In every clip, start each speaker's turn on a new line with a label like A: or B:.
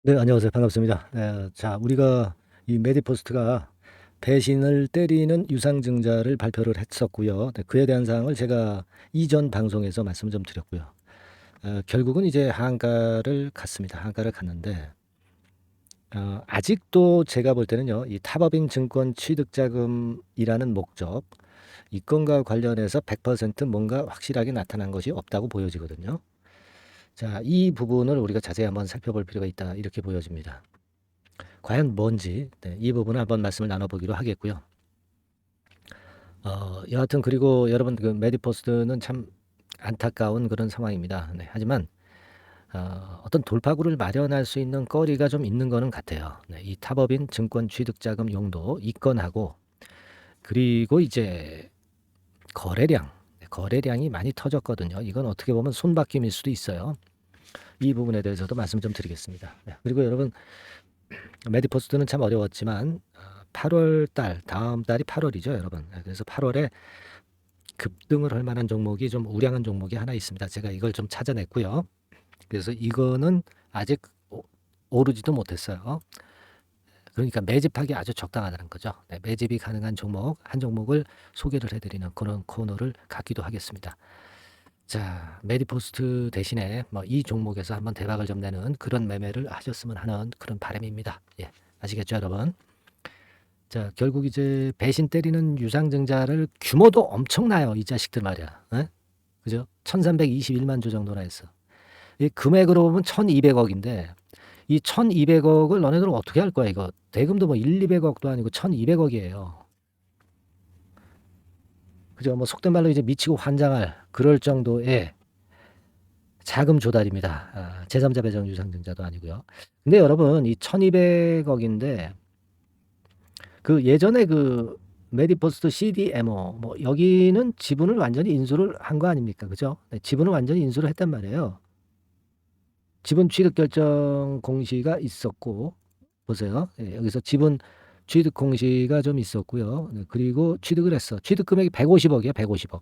A: 네, 안녕하세요. 반갑습니다. 자, 우리가 이 메디포스트가 배신을 때리는 유상증자를 발표를 했었고요. 네, 그에 대한 사항을 제가 이전 방송에서 말씀 좀 드렸고요. 결국은 이제 한가를 갔습니다. 한가를 갔는데, 아직도 제가 볼 때는요, 이 탑업인 증권 취득자금이라는 목적, 이 건과 관련해서 100% 뭔가 확실하게 나타난 것이 없다고 보여지거든요. 자, 이 부분을 우리가 자세히 한번 살펴볼 필요가 있다. 이렇게 보여집니다. 과연 뭔지, 네, 이 부분을 한번 말씀을 나눠보기로 하겠고요. 여하튼 그리고 여러분 그 메디포스트는 참 안타까운 그런 상황입니다. 네, 하지만 어떤 돌파구를 마련할 수 있는 거리가 좀 있는 거는 같아요. 네, 이 탑업인 증권 취득자금 용도 이건하고 그리고 이제 거래량, 네, 거래량이 많이 터졌거든요. 이건 어떻게 보면 손바뀜일 수도 있어요. 이 부분에 대해서도 말씀 좀 드리겠습니다. 네, 그리고 여러분 메디포스트는 참 어려웠지만 8월 달, 다음 달이 8월이죠, 여러분. 그래서 8월에 급등을 할 만한 종목이 좀 우량한 종목이 하나 있습니다. 제가 이걸 좀 찾아냈고요. 그래서 이거는 아직 오르지도 못했어요. 그러니까 매집하기 아주 적당하다는 거죠. 네, 매집이 가능한 종목, 한 종목을 소개를 해드리는 그런 코너를 갖기도 하겠습니다. 자, 메디포스트 대신에 뭐 이 종목에서 한번 대박을 좀 내는 그런 매매를 하셨으면 하는 그런 바람입니다. 예, 아시겠죠, 여러분? 자, 결국 이제 배신 때리는 유상증자를 규모도 엄청나요. 이 자식들 말이야. 에? 그죠? 1321만 주 정도나 했어. 이 금액으로 보면 1200억인데 이 1200억을 너네들은 어떻게 할 거야, 이거? 대금도 뭐 1, 200억도 아니고 1200억이에요. 그죠? 뭐 속된 말로 이제 미치고 환장할 그럴 정도의 자금 조달입니다. 제3자 배정 유상증자도 아니고요. 근데 여러분, 이 1200억인데 그 예전에 그 메디포스트 CDMO 뭐 여기는 지분을 완전히 인수를 한 거 아닙니까? 그죠? 네, 지분을 완전히 인수를 했단 말이에요. 지분 취득 결정 공시가 있었고 보세요. 예, 여기서 지분 취득 공시가 좀 있었고요. 네, 그리고 취득을 했어. 취득 금액이 150억이야, 150억.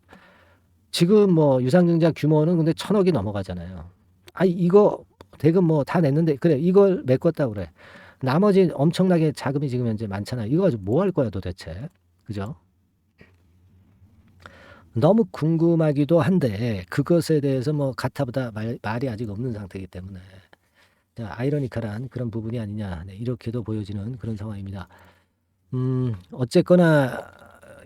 A: 지금 뭐 유상증자 규모는 근데 1000억이 넘어가잖아요. 아니 이거 대금 뭐 다 냈는데 그래 이걸 메꿨다 그래. 나머지 엄청나게 자금이 지금 현재 많잖아요. 이거 가지고 뭐 할 거야 도대체? 그죠? 너무 궁금하기도 한데 그것에 대해서 뭐 가타부타 말이 아직 없는 상태이기 때문에 아이러니컬한 그런 부분이 아니냐, 네, 이렇게도 보여지는 그런 상황입니다. 어쨌거나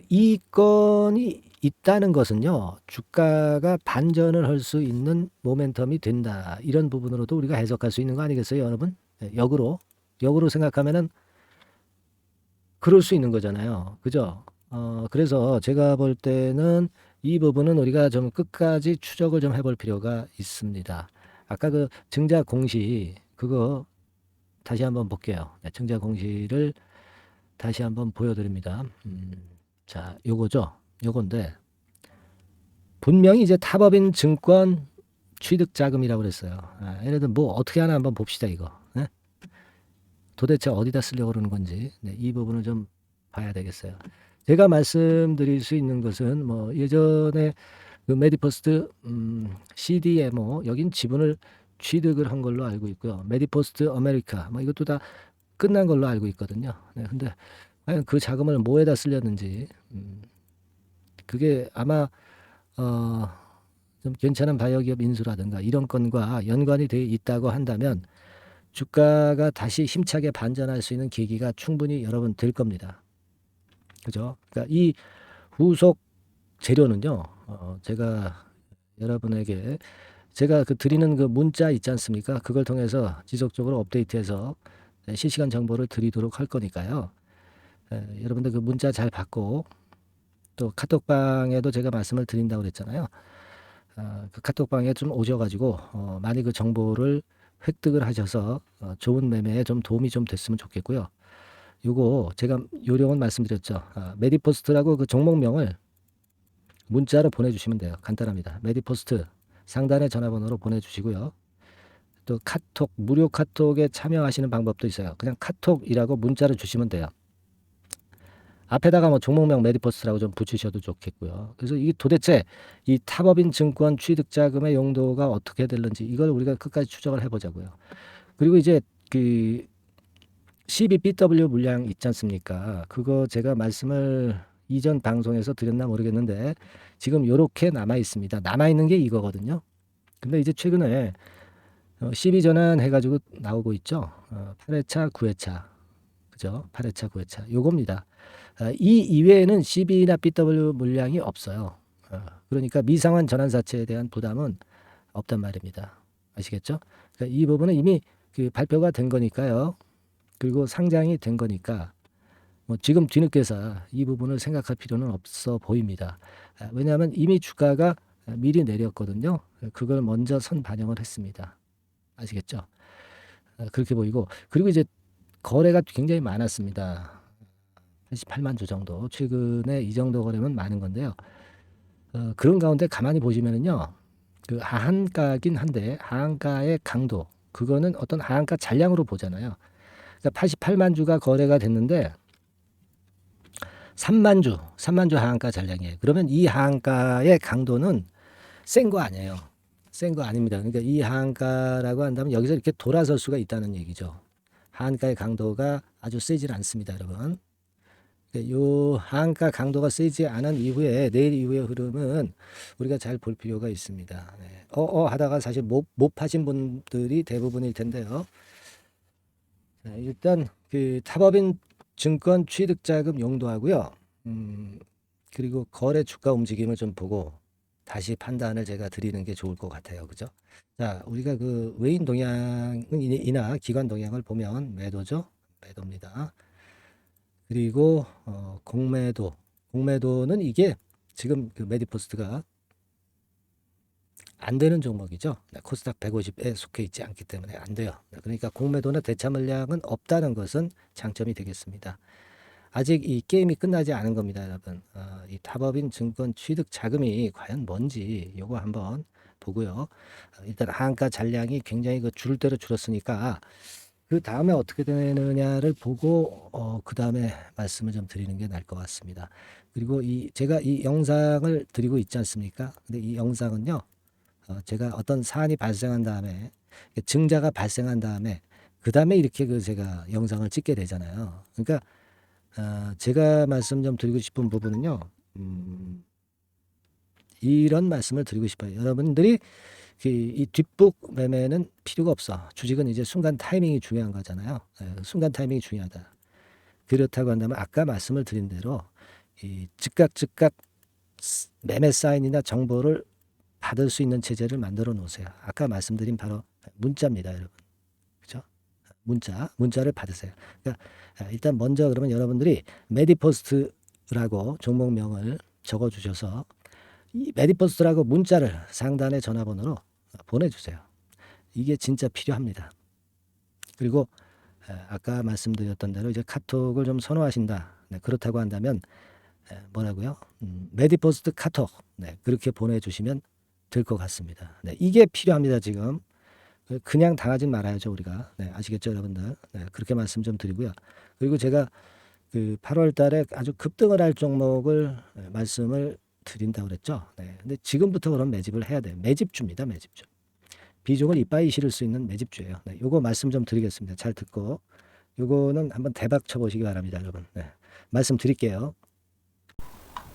A: 이 건이 있다는 것은요, 주가가 반전을 할 수 있는 모멘텀이 된다. 이런 부분으로도 우리가 해석할 수 있는 거 아니겠어요, 여러분? 네, 역으로 생각하면은 그럴 수 있는 거잖아요. 그죠? 그래서 제가 볼 때는 이 부분은 우리가 좀 끝까지 추적을 좀 해볼 필요가 있습니다. 아까 그 증자 공시, 그거 다시 한번 볼게요. 네, 증자 공시를 다시 한번 보여드립니다. 자, 요거죠. 요건데, 분명히 이제 탑업인 증권 취득 자금이라고 그랬어요. 얘네들 뭐 어떻게 하나 한번 봅시다, 이거. 네? 도대체 어디다 쓰려고 그러는 건지, 네, 이 부분을 좀 봐야 되겠어요. 제가 말씀드릴 수 있는 것은 뭐 예전에 그 메디포스트 CDMO 여긴 지분을 취득을 한 걸로 알고 있고요. 메디포스트 아메리카 뭐 이것도 다 끝난 걸로 알고 있거든요. 네, 근데 과연 그 자금을 뭐에다 쓰렸는지 그게 아마 어, 좀 괜찮은 바이오기업 인수라든가 이런 건과 연관이 돼 있다고 한다면 주가가 다시 힘차게 반전할 수 있는 계기가 충분히 여러분 될 겁니다. 그죠? 그러니까 이 후속 재료는요, 제가 여러분에게 제가 그 드리는 그 문자 있지 않습니까? 그걸 통해서 지속적으로 업데이트해서 실시간 정보를 드리도록 할 거니까요. 여러분들 그 문자 잘 받고 또 카톡방에도 제가 말씀을 드린다고 그랬잖아요. 그 카톡방에 좀 오셔가지고 많이 그 정보를 획득을 하셔서 좋은 매매에 좀 도움이 좀 됐으면 좋겠고요. 요거 제가 요령은 말씀드렸죠. 메디포스트라고 그 종목명을 문자로 보내주시면 돼요. 간단합니다. 메디포스트 상단의 전화번호로 보내주시고요. 또 카톡, 무료 카톡에 참여하시는 방법도 있어요. 그냥 카톡이라고 문자를 주시면 돼요. 앞에다가 뭐 종목명 메디포스트라고 좀 붙이셔도 좋겠고요. 그래서 이게 도대체 이 탑업인 증권 취득 자금의 용도가 어떻게 될는지 이걸 우리가 끝까지 추적을 해보자고요. 그리고 이제 그 CBBW 물량 있지 않습니까? 그거 제가 말씀을 이전 방송에서 드렸나 모르겠는데 지금 요렇게 남아 있습니다. 남아 있는 게 이거거든요. 근데 이제 최근에 12 전환 해가지고 나오고 있죠. 8회차, 9회차. 그죠? 8회차, 9회차. 요겁니다. 이 이외에는 CB나 BW 물량이 없어요. 그러니까 미상환 전환사채에 대한 부담은 없단 말입니다. 아시겠죠? 그러니까 이 부분은 이미 그 발표가 된 거니까요. 그리고 상장이 된 거니까 뭐 지금 뒤늦게서 이 부분을 생각할 필요는 없어 보입니다. 왜냐하면 이미 주가가 미리 내렸거든요. 그걸 먼저 선반영을 했습니다. 아시겠죠? 그렇게 보이고 그리고 이제 거래가 굉장히 많았습니다. 88만 주 정도. 최근에 이 정도 거래면 많은 건데요. 그런 가운데 가만히 보시면은요. 그 하한가긴 한데 하한가의 강도 그거는 어떤 하한가 잔량으로 보잖아요. 그러니까 88만 주가 거래가 됐는데 3만 주 하한가 잔량이에요. 그러면 이 하한가의 강도는 센 거 아니에요. 센 거 아닙니다. 그러니까 이 하한가라고 한다면 여기서 이렇게 돌아설 수가 있다는 얘기죠. 하한가의 강도가 아주 세질 않습니다, 여러분. 요 하한가 강도가 세지 않은 이후에 내일 이후의 흐름은 우리가 잘 볼 필요가 있습니다. 네. 하다가 사실 못 파신 분들이 대부분일 텐데요. 자, 일단 그 탑업인 증권 취득자금 용도하고요. 그리고 거래 주가 움직임을 좀 보고 다시 판단을 제가 드리는 게 좋을 것 같아요. 그죠? 자, 우리가 그 외인 동향이나 기관 동향을 보면 매도죠. 매도입니다. 그리고 공매도는 이게 지금 그 메디포스트가 안 되는 종목이죠. 코스닥 150에 속해 있지 않기 때문에 안 돼요. 그러니까 공매도나 대차 물량은 없다는 것은 장점이 되겠습니다. 아직 이 게임이 끝나지 않은 겁니다, 여러분. 이 탑업인 증권 취득 자금이 과연 뭔지 요거 한번 보고요. 일단 하한가 잔량이 굉장히 그 줄을 대로 줄었으니까 그 다음에 어떻게 되느냐를 보고 그 다음에 말씀을 좀 드리는 게 나을 것 같습니다. 그리고 제가 이 영상을 드리고 있지 않습니까? 근데 이 영상은요, 제가 어떤 사안이 발생한 다음에 증자가 발생한 다음에 그 다음에 이렇게 그 제가 영상을 찍게 되잖아요. 그러니까 제가 말씀 좀 드리고 싶은 부분은요, 이런 말씀을 드리고 싶어요. 여러분들이 이 뒷북 매매는 필요가 없어. 주식은 이제 순간 타이밍이 중요한 거잖아요. 순간 타이밍이 중요하다. 그렇다고 한다면 아까 말씀을 드린 대로 이 즉각 매매 사인이나 정보를 받을 수 있는 체제를 만들어 놓으세요. 아까 말씀드린 바로 문자입니다, 여러분. 그죠? 문자를 받으세요. 그러니까 일단 먼저 그러면 여러분들이 메디포스트라고 종목명을 적어 주셔서 이 메디포스트라고 문자를 상단의 전화번호로 보내주세요. 이게 진짜 필요합니다. 그리고 아까 말씀드렸던 대로 이제 카톡을 좀 선호하신다. 네, 그렇다고 한다면 뭐라고요? 메디포스트 카톡 그렇게 보내주시면 될 것 같습니다. 네, 이게 필요합니다. 지금 그냥 당하진 말아야죠 우리가. 네, 아시겠죠 여러분들? 네, 그렇게 말씀 좀 드리고요. 그리고 제가 그 8월 달에 아주 급등을 할 종목을 말씀을 드린다고 그랬죠. 네, 근데 지금부터 그럼 매집을 해야 돼요. 매집주입니다. 매집주. 비중을 이빠이 실을 수 있는 매집주예요. 네, 요거 말씀 좀 드리겠습니다. 잘 듣고 요거는 한번 대박 쳐보시기 바랍니다, 여러분. 네, 말씀 드릴게요.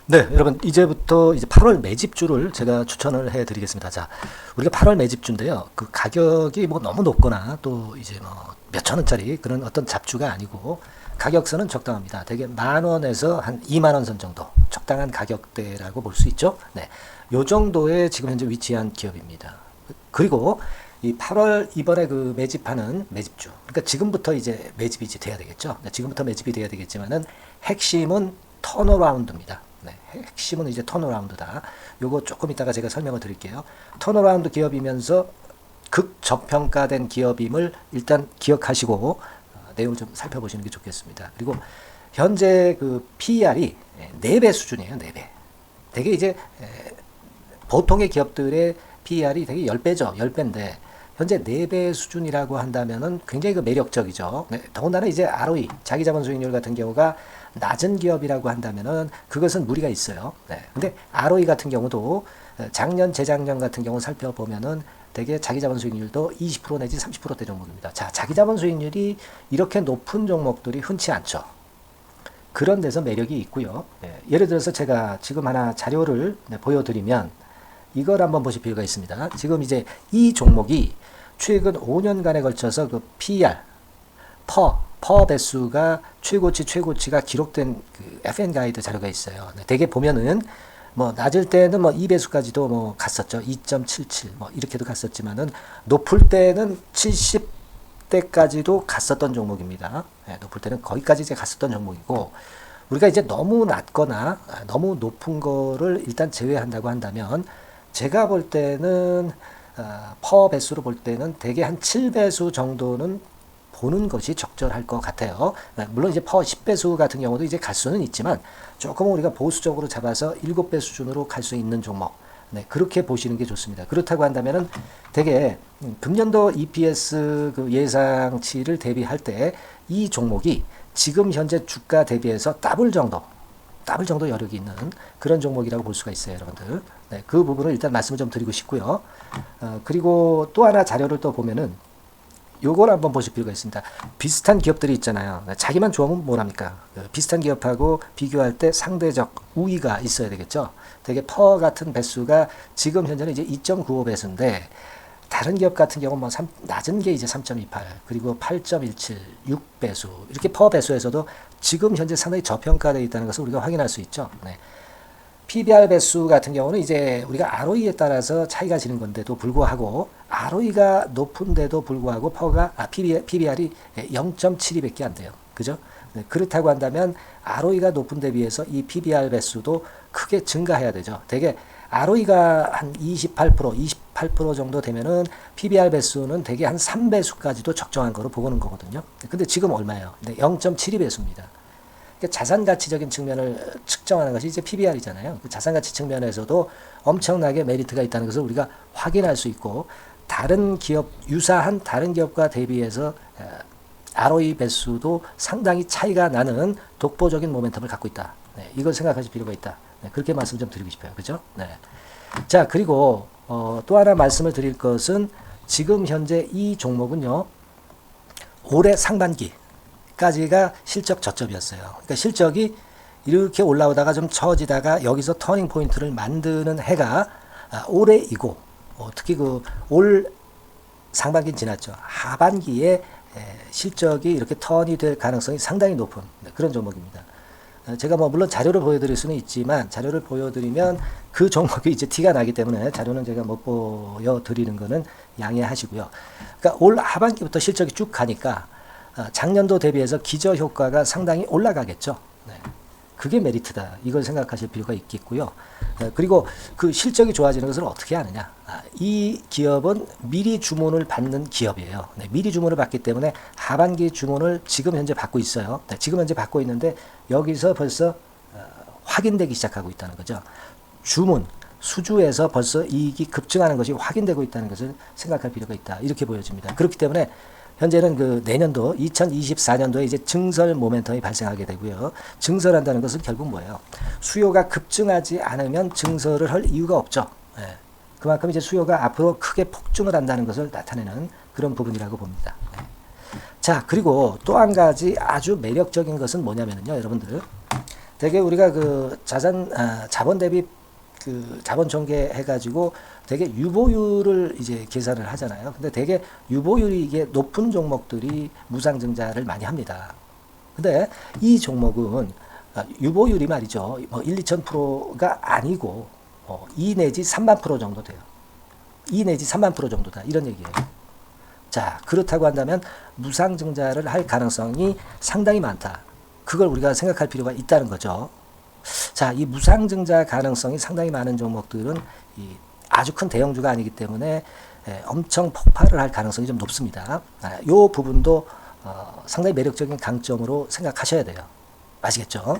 A: 네, 여러분 이제부터 이제 8월 매집주를 제가 추천을 해드리겠습니다. 자, 우리가 8월 매집주인데요. 그 가격이 뭐 너무 높거나 또 이제 뭐 몇천 원짜리 그런 어떤 잡주가 아니고 가격선은 적당합니다. 대개 10,000원에서 한 20,000원 선 정도 적당한 가격대라고 볼 수 있죠. 네, 요 정도에 지금 현재 위치한 기업입니다. 그리고 이 8월 이번에 그 매집하는 매집주, 그러니까 지금부터 이제 매집이 이제 돼야 되겠죠. 지금부터 매집이 돼야 되겠지만은 핵심은 턴어라운드입니다. 네, 핵심은 이제 턴어라운드다. 요거 조금 이따가 제가 설명을 드릴게요. 턴어라운드 기업이면서 극저평가된 기업임을 일단 기억하시고 내용을 좀 살펴보시는 게 좋겠습니다. 그리고 현재 그 PER이 4배 수준이에요. 4배. 되게 이제 보통의 기업들의 PER이 되게 10배죠. 10배인데 현재 4배 수준이라고 한다면은 굉장히 그 매력적이죠. 네, 더군다나 이제 ROE, 자기자본 수익률 같은 경우가 낮은 기업이라고 한다면은 그것은 무리가 있어요. 네. 근데 ROE 같은 경우도 작년, 재작년 같은 경우 살펴보면은 대개 자기 자본 수익률도 20% 내지 30%대 종목입니다. 자, 자기 자본 수익률이 이렇게 높은 종목들이 흔치 않죠. 그런 데서 매력이 있고요. 예를 들어서 제가 지금 하나 자료를 보여드리면 이걸 한번 보실 필요가 있습니다. 지금 이제 이 종목이 최근 5년간에 걸쳐서 그 PER, 퍼 배수가 최고치가 기록된 그 FN 가이드 자료가 있어요. 대개 보면은 뭐 낮을 때는 뭐 2배수까지도 뭐 갔었죠. 2.77 뭐 이렇게도 갔었지만은 높을 때는 70대까지도 갔었던 종목입니다. 높을 때는 거기까지 이제 갔었던 종목이고, 우리가 이제 너무 낮거나 너무 높은 거를 일단 제외한다고 한다면 제가 볼 때는 퍼 배수로 볼 때는 대개 한 7배수 정도는 보는 것이 적절할 것 같아요. 물론 이제 퍼 10배수 같은 경우도 이제 갈 수는 있지만 조금 우리가 보수적으로 잡아서 7배 수준으로 갈 수 있는 종목. 그렇게 보시는 게 좋습니다. 그렇다고 한다면은 되게 금년도 EPS 그 예상치를 대비할 때 이 종목이 지금 현재 주가 대비해서 더블 정도 여력이 있는 그런 종목이라고 볼 수가 있어요, 여러분들. 그 부분을 일단 말씀을 좀 드리고 싶고요. 그리고 또 하나 자료를 또 보면은 요걸 한번 보실 필요가 있습니다. 비슷한 기업들이 있잖아요. 자기만 좋으면 뭐랍니까? 비슷한 기업하고 비교할 때 상대적 우위가 있어야 되겠죠. 되게 퍼 같은 배수가 지금 현재는 이제 2.95배수인데 다른 기업 같은 경우는 뭐 낮은 게 이제 3.28 그리고 8.17 6배수 이렇게 퍼 배수에서도 지금 현재 상당히 저평가되어 있다는 것을 우리가 확인할 수 있죠. PBR 배수 같은 경우는 이제 우리가 ROE에 따라서 차이가 지는 건데도 불구하고 ROE가 높은데도 불구하고 PBR이 0.72밖에 안 돼요. 그죠? 그렇다고 한다면 ROE가 높은 데 비해서 이 PBR 배수도 크게 증가해야 되죠. 되게 ROE가 한 28% 정도 되면은 PBR 배수는 되게 한 3배수까지도 적정한 거로 보는 거거든요. 근데 지금 얼마예요? 0.72배수입니다. 자산 가치적인 측면을 측정하는 것이 이제 PBR이잖아요. 그 자산 가치 측면에서도 엄청나게 메리트가 있다는 것을 우리가 확인할 수 있고, 다른 기업, 유사한 다른 기업과 대비해서 ROE 배수도 상당히 차이가 나는 독보적인 모멘텀을 갖고 있다. 이걸 생각하실 필요가 있다. 그렇게 말씀 좀 드리고 싶어요. 그죠? 자, 그리고 또 하나 말씀을 드릴 것은 지금 현재 이 종목은요, 올해 상반기 까지가 실적 저점이었어요. 그러니까 실적이 이렇게 올라오다가 좀 처지다가 여기서 터닝 포인트를 만드는 해가 올해이고, 특히 그 올 상반기는 지났죠. 하반기에 실적이 이렇게 턴이 될 가능성이 상당히 높은 그런 종목입니다. 제가 뭐 물론 자료를 보여드릴 수는 있지만 자료를 보여드리면 그 종목이 이제 티가 나기 때문에 자료는 제가 못 보여드리는 거는 양해하시고요. 그러니까 올 하반기부터 실적이 쭉 가니까 작년도 대비해서 기저효과가 상당히 올라가겠죠. 그게 메리트다. 이걸 생각하실 필요가 있겠고요. 그리고 그 실적이 좋아지는 것을 어떻게 하느냐. 이 기업은 미리 주문을 받는 기업이에요. 미리 주문을 받기 때문에 하반기 주문을 지금 현재 받고 있어요. 지금 현재 받고 있는데 여기서 벌써 확인되기 시작하고 있다는 거죠. 주문, 수주에서 벌써 이익이 급증하는 것이 확인되고 있다는 것을 생각할 필요가 있다. 이렇게 보여집니다. 그렇기 때문에 현재는 그 내년도 2024년도에 이제 증설 모멘텀이 발생하게 되고요. 증설한다는 것은 결국 뭐예요? 수요가 급증하지 않으면 증설을 할 이유가 없죠. 그만큼 이제 수요가 앞으로 크게 폭증을 한다는 것을 나타내는 그런 부분이라고 봅니다. 자, 그리고 또 한 가지 아주 매력적인 것은 뭐냐면요, 여러분들. 되게 우리가 그 자본 대비 그 자본 전개 해가지고 되게 유보율을 이제 계산을 하잖아요. 근데 되게 유보율이 이게 높은 종목들이 무상증자를 많이 합니다. 근데 이 종목은 유보율이 말이죠. 뭐 1, 2,000%가 아니고 2 내지 3만 프로 정도 돼요. 2 내지 3만 프로 정도다. 이런 얘기예요. 자, 그렇다고 한다면 무상증자를 할 가능성이 상당히 많다. 그걸 우리가 생각할 필요가 있다는 거죠. 자, 이 무상증자 가능성이 상당히 많은 종목들은 아주 큰 대형주가 아니기 때문에 엄청 폭발을 할 가능성이 좀 높습니다. 이 부분도 상당히 매력적인 강점으로 생각하셔야 돼요. 아시겠죠?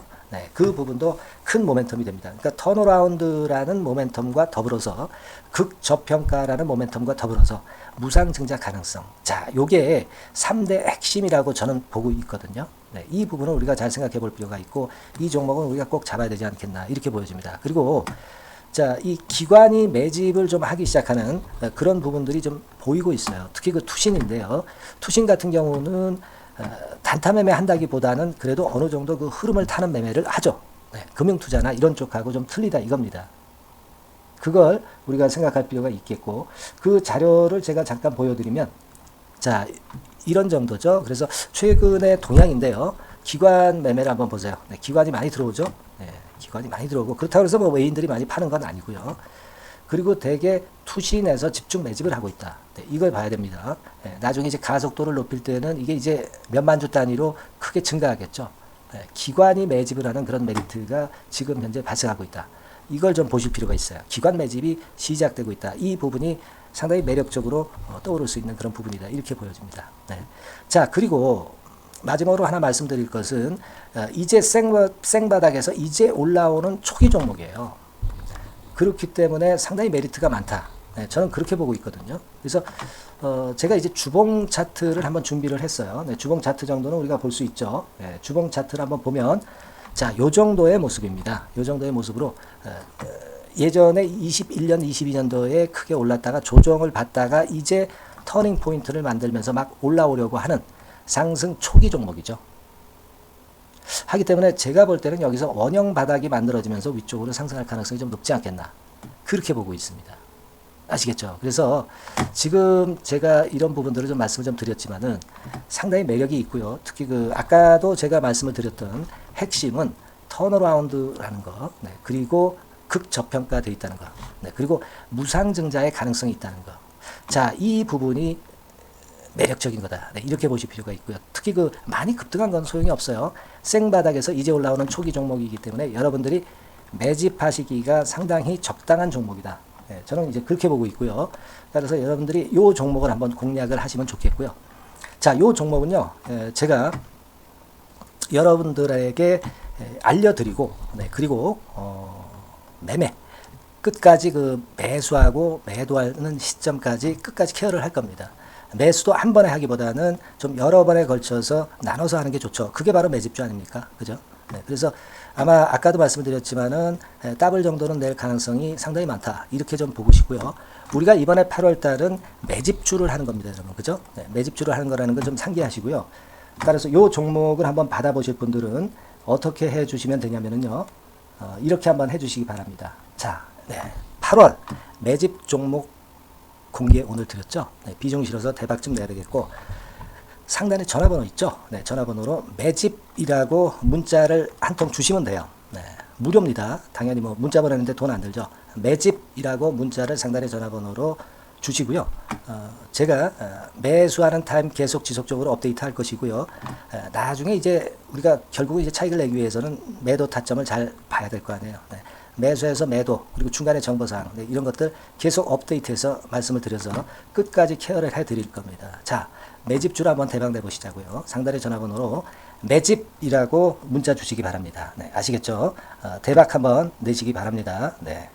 A: 그 부분도 큰 모멘텀이 됩니다. 그러니까 턴어라운드라는 모멘텀과 더불어서 극저평가라는 모멘텀과 더불어서 무상증자 가능성. 자, 요게 3대 핵심이라고 저는 보고 있거든요. 이 부분을 우리가 잘 생각해 볼 필요가 있고, 이 종목은 우리가 꼭 잡아야 되지 않겠나 이렇게 보여집니다. 그리고 자, 이 기관이 매집을 좀 하기 시작하는 그런 부분들이 좀 보이고 있어요. 특히 그 투신인데요. 투신 같은 경우는 단타 매매 한다기보다는 그래도 어느 정도 그 흐름을 타는 매매를 하죠. 네, 금융투자나 이런 쪽하고 좀 틀리다 이겁니다. 그걸 우리가 생각할 필요가 있겠고, 그 자료를 제가 잠깐 보여드리면, 자, 이런 정도죠. 그래서 최근의 동향인데요. 기관 매매를 한번 보세요. 네, 기관이 많이 들어오죠. 네, 기관이 많이 들어오고, 그렇다고 해서 뭐 외인들이 많이 파는 건 아니고요. 그리고 대개 투신에서 집중 매집을 하고 있다. 네, 이걸 봐야 됩니다. 네, 나중에 이제 가속도를 높일 때는 이게 이제 몇만 주 단위로 크게 증가하겠죠. 네, 기관이 매집을 하는 그런 메리트가 지금 현재 발생하고 있다. 이걸 좀 보실 필요가 있어요. 기관 매집이 시작되고 있다. 이 부분이 상당히 매력적으로 떠오를 수 있는 그런 부분이다. 이렇게 보여집니다. 네. 자, 그리고 마지막으로 하나 말씀드릴 것은 이제 생바닥에서 이제 올라오는 초기 종목이에요. 그렇기 때문에 상당히 메리트가 많다. 네, 저는 그렇게 보고 있거든요. 그래서 제가 이제 주봉 차트를 한번 준비를 했어요. 네, 주봉 차트 정도는 우리가 볼 수 있죠. 네, 주봉 차트를 한번 보면 자, 요 정도의 모습입니다. 요 정도의 모습으로 예전에 21년, 22년도에 크게 올랐다가 조정을 받다가 이제 터닝 포인트를 만들면서 막 올라오려고 하는 상승 초기 종목이죠. 하기 때문에 제가 볼 때는 여기서 원형 바닥이 만들어지면서 위쪽으로 상승할 가능성이 좀 높지 않겠나. 그렇게 보고 있습니다. 아시겠죠? 그래서 지금 제가 이런 부분들을 좀 말씀을 좀 드렸지만은 상당히 매력이 있고요. 특히 그 아까도 제가 말씀을 드렸던 핵심은 턴어라운드라는 거, 네, 그리고 극저평가되어 있다는 거, 네, 그리고 무상증자의 가능성이 있다는 거. 자, 이 부분이 매력적인 거다. 네, 이렇게 보실 필요가 있고요. 특히 그 많이 급등한 건 소용이 없어요. 생바닥에서 이제 올라오는 초기 종목이기 때문에 여러분들이 매집하시기가 상당히 적당한 종목이다. 네, 저는 이제 그렇게 보고 있고요. 따라서 여러분들이 이 종목을 한번 공략을 하시면 좋겠고요. 자, 이 종목은요, 제가 여러분들에게 알려드리고, 네, 그리고 매매 끝까지 그 매수하고 매도하는 시점까지 끝까지 케어를 할 겁니다. 매수도 한 번에 하기보다는 좀 여러 번에 걸쳐서 나눠서 하는 게 좋죠. 그게 바로 매집주 아닙니까? 그죠? 네, 그래서 아마 아까도 말씀드렸지만은 더블 정도는 낼 가능성이 상당히 많다. 이렇게 좀 보시고요. 우리가 이번에 8월 달은 매집주를 하는 겁니다, 여러분. 그죠? 네, 매집주를 하는 거라는 걸 좀 상기하시고요. 따라서 요 종목을 한번 받아보실 분들은 어떻게 해 주시면 되냐면은요. 이렇게 한번 해 주시기 바랍니다. 자, 네, 8월 매집 종목 공개 오늘 드렸죠. 네, 비중 실어서 대박 좀 내야 되겠고, 상단에 전화번호 있죠. 네, 전화번호로 매집이라고 문자를 한 통 주시면 돼요. 네, 무료입니다. 당연히 뭐 문자 보내는데 돈 안 들죠. 매집이라고 문자를 상단의 전화번호로 주시고요. 제가 매수하는 타임 계속 지속적으로 업데이트 할 것이고요. 나중에 이제 우리가 결국 이제 차익을 내기 위해서는 매도 타점을 잘 봐야 될 거 아니에요. 네. 매수해서 매도, 그리고 중간에 정보사항, 네, 이런 것들 계속 업데이트해서 말씀을 드려서 끝까지 케어를 해드릴 겁니다. 자, 매집주를 한번 대박 내보시자고요. 상단의 전화번호로 매집이라고 문자 주시기 바랍니다. 네, 아시겠죠? 대박 한번 내시기 바랍니다. 네.